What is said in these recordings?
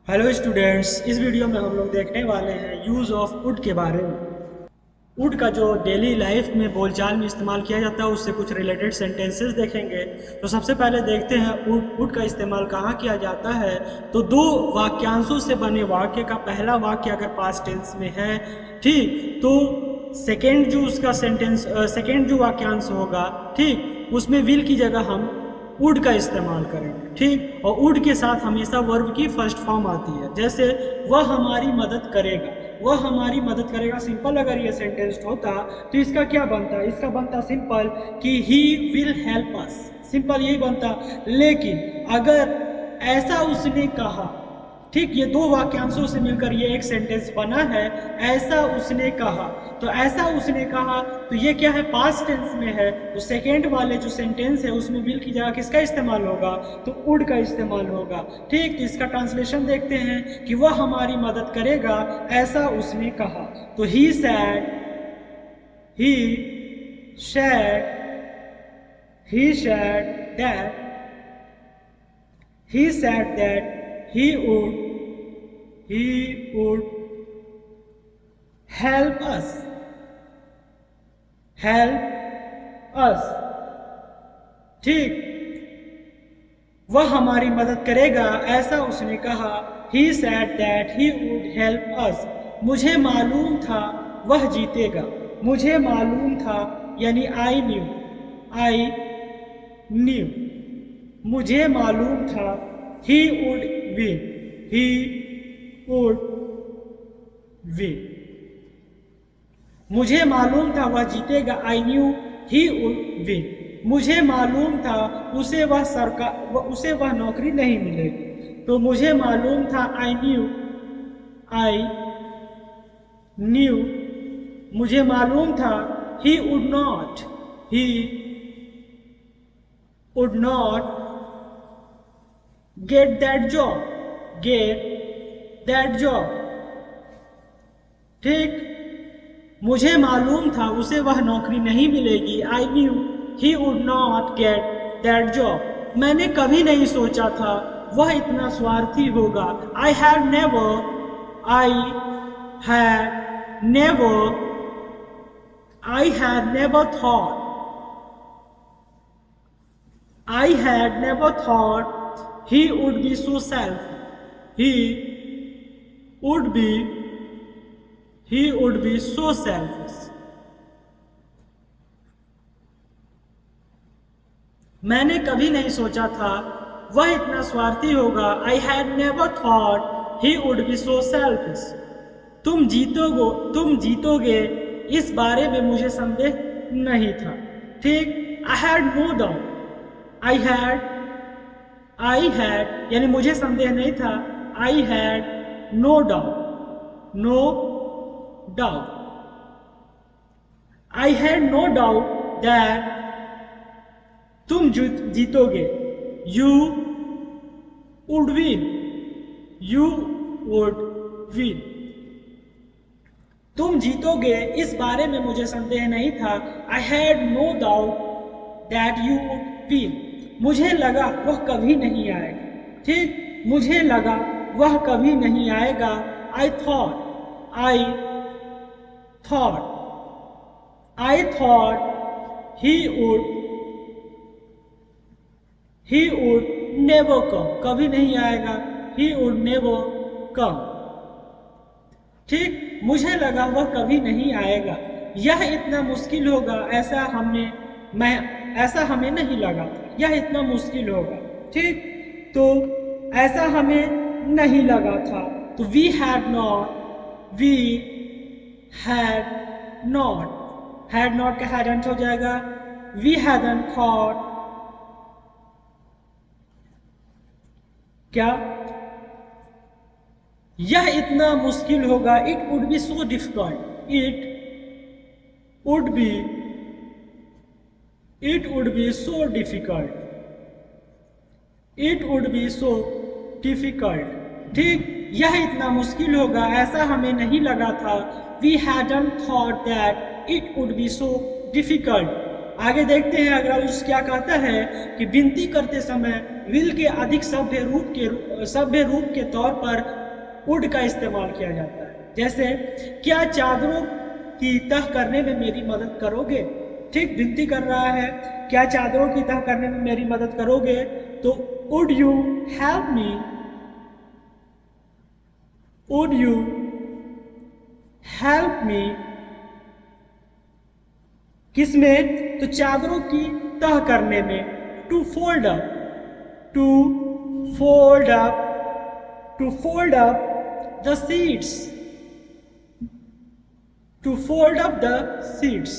Hello students, इस video में हम लोग देखने वाले हैं यूज़ ऑफ वुड के बारे में। वुड का जो डेली लाइफ में बोलचाल में इस्तेमाल किया जाता है उससे कुछ रिलेटेड सेंटेंसेस देखेंगे। तो सबसे पहले देखते हैं वुड का इस्तेमाल कहाँ किया जाता है। तो दो वाक्यांशों से बने वाक्य का पहला वाक्य अगर पास्ट टेंस में है, ठीक, तो सेकेंड जो वाक्यांश होगा, ठीक, उसमें विल की जगह हम वुड का इस्तेमाल करेंगे, ठीक। और वुड के साथ हमेशा वर्ब की फर्स्ट फॉर्म आती है, जैसे वह हमारी मदद करेगा। वह हमारी मदद करेगा सिंपल अगर ये सेंटेंस होता तो इसका क्या बनता, इसका बनता सिंपल कि he will help us, simple यही बनता। लेकिन अगर ऐसा उसने कहा, ठीक, ये दो वाक्यांशों से मिलकर ये एक सेंटेंस बना है, ऐसा उसने कहा। तो ऐसा उसने कहा तो ये क्या है, पास्ट टेंस में है। तो सेकेंड वाले जो सेंटेंस है उसमें विल की जगह किसका इस्तेमाल होगा, तो वुड का इस्तेमाल होगा, ठीक। तो इसका ट्रांसलेशन देखते हैं कि वह हमारी मदद करेगा, ऐसा उसने कहा। तो he said, he said, he said that he said that he would help us, ठीक। वह हमारी मदद करेगा, ऐसा उसने कहा। he said that he would help us। मुझे मालूम था वह जीतेगा। मुझे मालूम था यानी आई न्यू, मुझे मालूम था। He would win, he would win. मुझे मालूम था वह जीतेगा, I knew he would win. मुझे मालूम था उसे वह नौकरी नहीं मिलेगी। तो मुझे मालूम था, आई न्यू, मुझे मालूम था। He would not get that job, ठीक। मुझे मालूम था उसे वह नौकरी नहीं मिलेगी, I knew he would not get that job. मैंने कभी नहीं सोचा था वह इतना स्वार्थी होगा। I had never I had never thought I had never thought he would be so selfish. Would be he would be so selfish. मैंने कभी नहीं सोचा था वह इतना स्वार्थी होगा। I had never thought he would be so selfish. तुम जीतोगे इस बारे में मुझे संदेह नहीं था, ठीक। I had no doubt, I had यानी मुझे संदेह नहीं था। I had no doubt, I had no doubt that तुम जीतोगे। यू वुड विन, तुम जीतोगे इस बारे में मुझे संदेह नहीं था। I had no doubt that you would win. मुझे लगा वह कभी नहीं आएगा, ठीक। मुझे लगा वह कभी नहीं आएगा। I thought he would never come, कभी नहीं आएगा। ही वुड नेवर कम, ठीक। मुझे लगा वह कभी नहीं आएगा। यह इतना मुश्किल होगा ऐसा हमें नहीं लगा था। यह इतना मुश्किल होगा, ठीक। तो ऐसा हमें नहीं लगा था। तो वी हैड नॉट का हैडंट हो जाएगा। वी हैडंट थॉट, क्या, यह इतना मुश्किल होगा। It would be so difficult, it would be so difficult, ठीक। यह इतना मुश्किल होगा ऐसा हमें नहीं लगा था। We hadn't thought that it would be so difficult. आगे देखते हैं अग्राउस क्या कहता है कि विनती करते समय विल के अधिक सभ्य रूप के तौर पर वुड का इस्तेमाल किया जाता है। जैसे क्या चादरों की तह करने में मेरी मदद करोगे? ठीक, विनती कर रहा है, क्या चादरों की तह करने में मेरी मदद करोगे? तो would you help me, would you help me, किसमें? तो चादरों की तह करने में। To fold up, to fold up, to fold up the sheets, to fold up the sheets,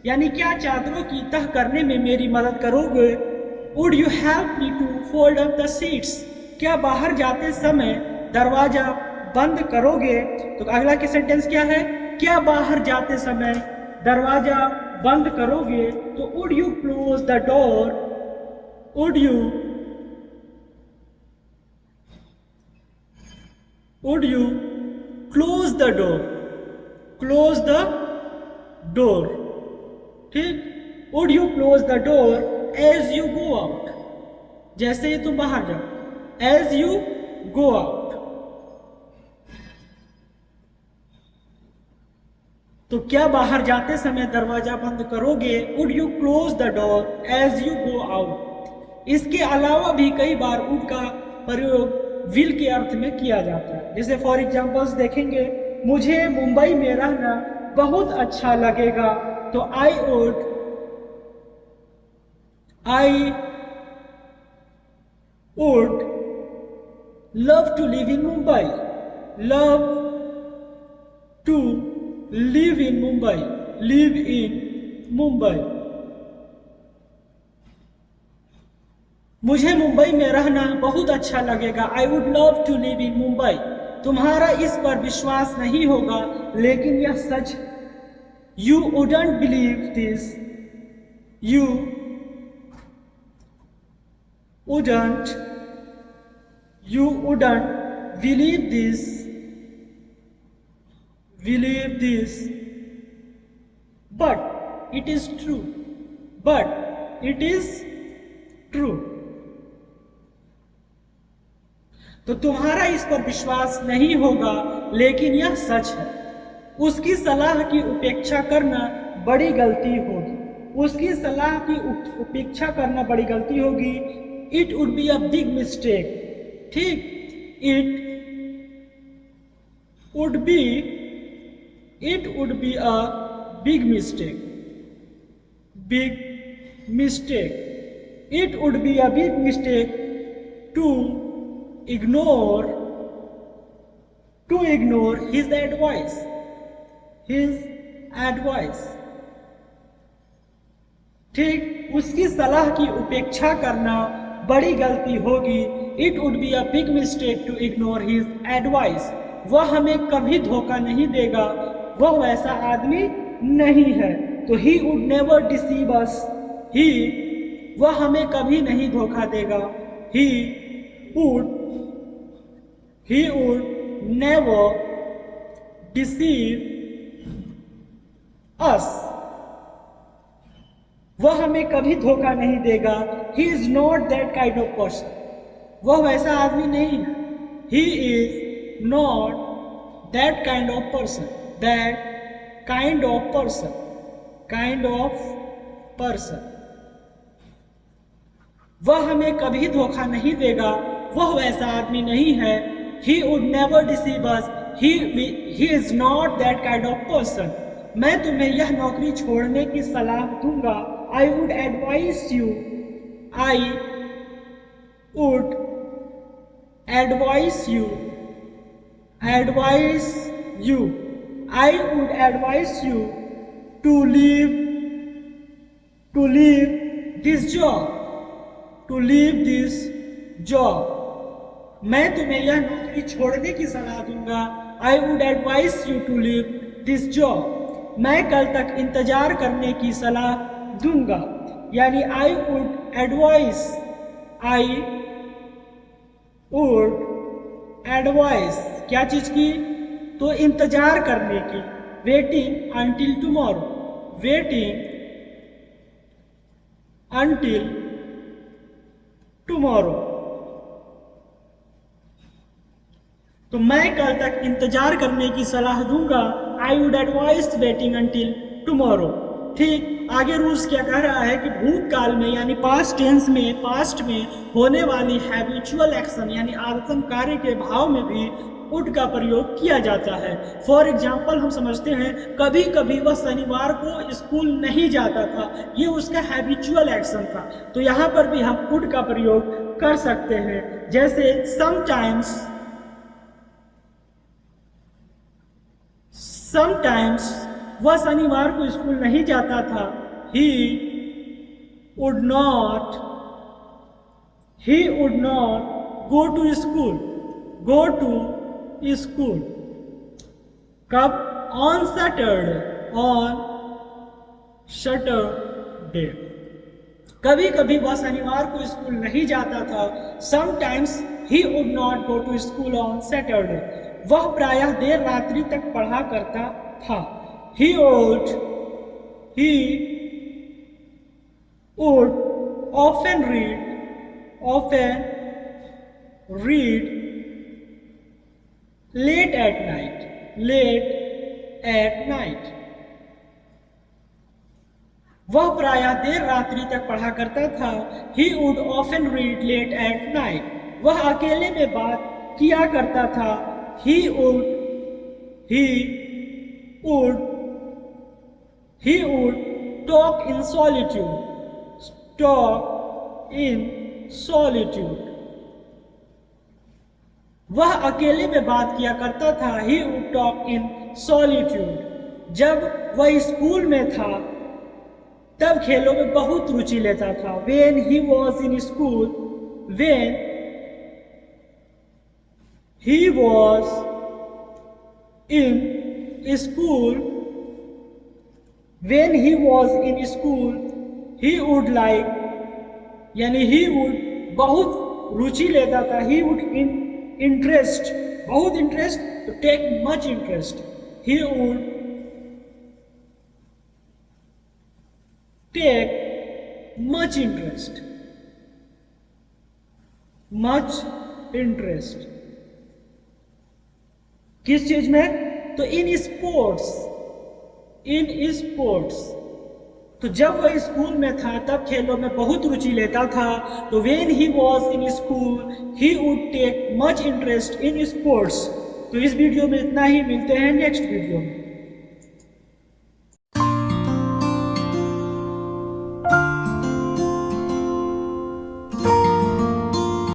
यानी क्या चादरों की तह करने में मेरी मदद करोगे? Would you help me to fold up the sheets, क्या बाहर जाते समय दरवाजा बंद करोगे? तो अगला की सेंटेंस क्या है? क्या बाहर जाते समय दरवाजा बंद करोगे? तो would you close the door, would you, would you close the door, close the door, ठीक। Would you close the door as you go out, जैसे ही तुम बाहर जाओ, एज यू गो आउट। तो क्या बाहर जाते समय दरवाजा बंद करोगे? Would you close the door as you go out. इसके अलावा भी कई बार वुड का प्रयोग विल के अर्थ में किया जाता है। जैसे फॉर एग्जाम्पल्स देखेंगे, मुझे मुंबई में रहना बहुत अच्छा लगेगा, तो I would love to live in Mumbai, love to live in Mumbai, live in Mumbai. मुझे मुंबई में रहना बहुत अच्छा लगेगा, I would love to live in Mumbai. तुम्हारा इस पर विश्वास नहीं होगा, लेकिन यह सच है। You wouldn't believe this, you wouldn't, you wouldn't believe this, but it is true, but it is true. तो तुम्हारा इस पर विश्वास नहीं होगा, लेकिन यह सच है। उसकी सलाह की उपेक्षा करना बड़ी गलती होगी, उसकी सलाह की उपेक्षा करना बड़ी गलती होगी। It would be a big mistake, ठीक। It would be, it would be a big mistake, big mistake, it would be a big mistake to ignore, to ignore his advice, his advice, ठीक। उसकी सलाह की उपेक्षा करना बड़ी गलती होगी। It would be a big mistake to ignore his advice, वह हमें कभी धोखा नहीं देगा, वह वैसा आदमी नहीं है। तो he would never deceive us, he, वह हमें कभी नहीं धोखा देगा। He would, he would never deceive us, वह हमें कभी धोखा नहीं देगा। He is not that kind of person, वह वैसा आदमी नहीं है। He is not that kind of person, that kind of person, kind of person, वह हमें कभी धोखा नहीं देगा, वह वैसा आदमी नहीं है। He would never deceive us, he is not that kind of person. मैं तुम्हें यह नौकरी छोड़ने की सलाह दूंगा, I would advise you, I would advise you, advise you, I would advise you to leave, to leave this job, to leave this job. मैं तुम्हें यह नौकरी छोड़ने की सलाह दूंगा, I would advise you to leave this job. मैं कल तक इंतजार करने की सलाह दूंगा, यानी आई would advice, I would advice क्या चीज की? तो इंतजार करने की, waiting until tomorrow, waiting until tomorrow. तो मैं कल तक इंतजार करने की सलाह दूंगा। I would advice waiting until tomorrow. ठीक, आगे रूल्स क्या कह रहा है कि भूतकाल में यानी पास्ट टेंस में, पास्ट में होने वाली हैबिचुअल एक्शन यानी आदतन कार्य के भाव में भी वुड का प्रयोग किया जाता है। फॉर एग्जाम्पल हम समझते हैं कभी कभी वह शनिवार को स्कूल नहीं जाता था, ये उसका हैबिचुअल एक्शन था, तो यहाँ पर भी हम वुड का प्रयोग कर सकते हैं। जैसे समटाइम्स वह शनिवार को स्कूल नहीं जाता था। He would not go to school. Go to school कब? On Saturday. कभी कभी वह शनिवार को स्कूल नहीं जाता था। Sometimes he would not go to school on Saturday. वह प्रायः देर रात्रि तक पढ़ा करता था। He would often read late at night. वह प्रायः देर रात्रि तक पढ़ा करता था। He would often read late at night. वह अकेले में बात किया करता था। He would talk in solitude. वह अकेले में बात किया करता था। He would talk in solitude. जब वह स्कूल में था तब खेलों में बहुत रुचि लेता था। When he was in school, when he was in school, he would like यानी he would बहुत रुचि लेता था। He would interest बहुत interest, to take much interest. He would take much interest किस चीज में? तो इन स्पोर्ट्स। तो जब वह स्कूल में था तब खेलों में बहुत रुचि लेता था। तो when he was in school he would take much interest in sports। तो इस वीडियो में इतना ही, मिलते हैं नेक्स्ट वीडियो में।